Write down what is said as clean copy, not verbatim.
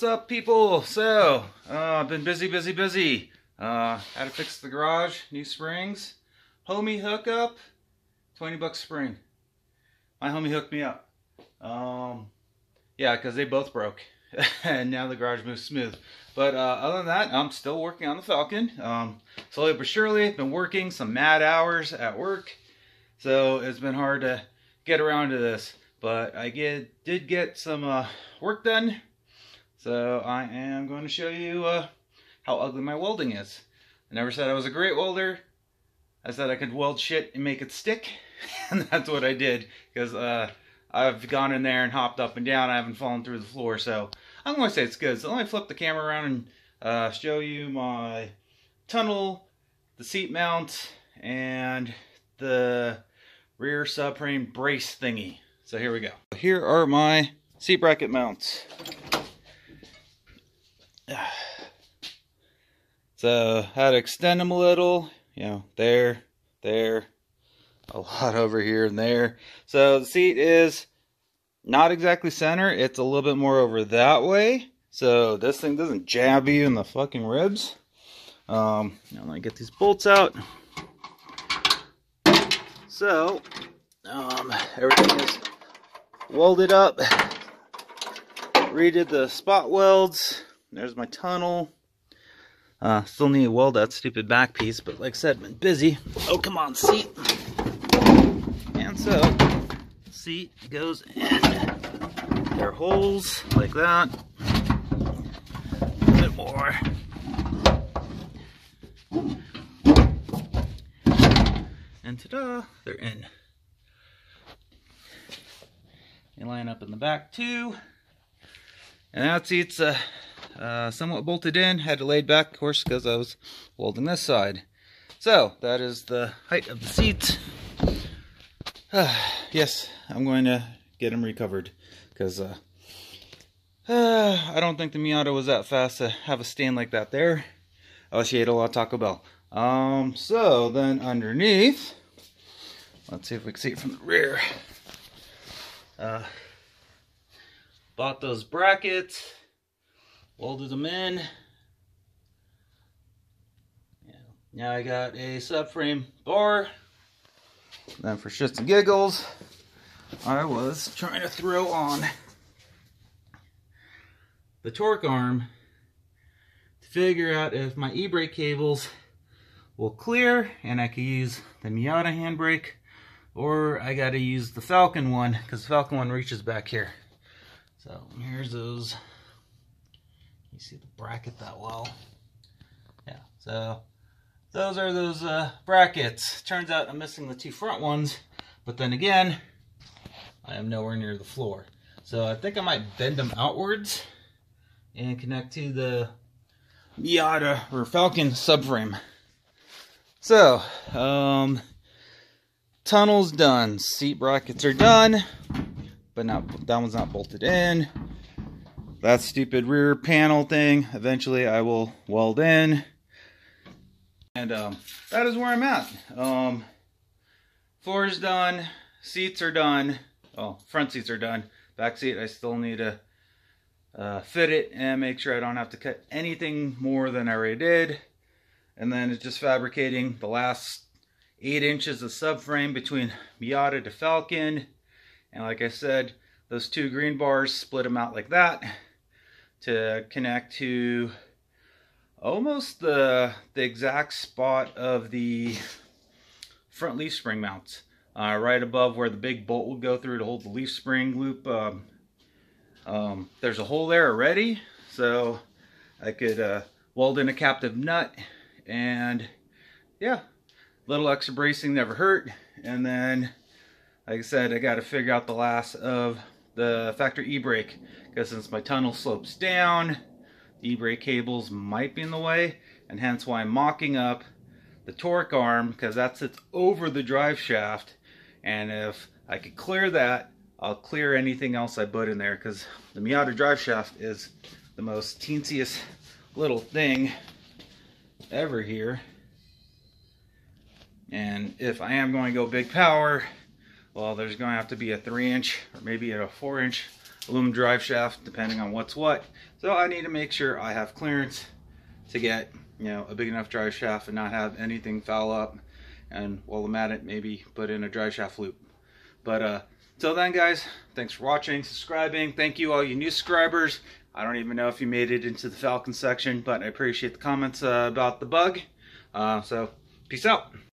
What's up, people? So, I've been busy. Had to fix the garage, new springs, homie hookup, 20 bucks spring. My homie hooked me up. Yeah, because they both broke, and now the garage moves smooth. But other than that, I'm still working on the Falcon. Slowly but surely, been working some mad hours at work, so it's been hard to get around to this. But I did get some work done. So I am going to show you how ugly my welding is. I never said I was a great welder. I said I could weld shit and make it stick. And that's what I did. Because I've gone in there and hopped up and down. I haven't fallen through the floor. So I'm going to say it's good. So let me flip the camera around and show you my tunnel, the seat mount, and the rear subframe brace thingy. So here we go. Here are my seat bracket mounts. So had to extend them a little, you know, there, a lot over here and there. So the seat is not exactly center, it's a little bit more over that way. So this thing doesn't jab you in the fucking ribs. Now let me get these bolts out. So everything is welded up. Redid the spot welds. There's my tunnel. Still need to weld that stupid back piece, but like I said, been busy. Oh, come on, seat. And so, seat goes in. There are holes like that. A bit more. And ta-da, they're in. They line up in the back too. And that seat's somewhat bolted in. Had to lay it back, of course, because I was welding this side. So that is the height of the seat. Yes, I'm going to get them recovered because I don't think the Miata was that fast to have a stand like that there. Oh, she ate a lot of Taco Bell. So then underneath, let's see if we can see it from the rear. Bought those brackets, welded them in. Yeah. Now I got a subframe bar. Then for shits and giggles, I was trying to throw on the torque arm to figure out if my e-brake cables will clear and I can use the Miata handbrake, or I gotta use the Falcon one because the Falcon one reaches back here. So here's those. You see the bracket that well? Yeah, so those are those brackets. Turns out I'm missing the two front ones, but then again, I am nowhere near the floor. So I think I might bend them outwards and connect to the Miata or Falcon subframe. So, tunnel's done. Seat brackets are done. But not, that one's not bolted in. That stupid rear panel thing, eventually I will weld in. And that is where I'm at. Floor is done. Seats are done. Oh, front seats are done. Back seat, I still need to fit it and make sure I don't have to cut anything more than I already did. And then it's just fabricating the last 8 inches of subframe between Miata to Falcon. And like I said, those two green bars, split them out like that to connect to almost the exact spot of the front leaf spring mounts. Right above where the big bolt would go through to hold the leaf spring loop. There's a hole there already, so I could weld in a captive nut. And yeah, little extra bracing never hurt. And then, like I said, I got to figure out the last of the factory e-brake, because since my tunnel slopes down, the e-brake cables might be in the way, and hence why I'm mocking up the torque arm, because that sits over the drive shaft. And if I could clear that, I'll clear anything else I put in there, because the Miata drive shaft is the most teensiest little thing ever here. And if I am going to go big power, well, there's going to have to be a 3-inch or maybe a 4-inch aluminum drive shaft, depending on what's what. So I need to make sure I have clearance to get, you know, a big enough drive shaft and not have anything foul up. And while I'm at it, maybe put in a drive shaft loop. But till then, guys, thanks for watching, subscribing. Thank you all you new subscribers. I don't even know if you made it into the Falcon section, but I appreciate the comments about the bug. So peace out.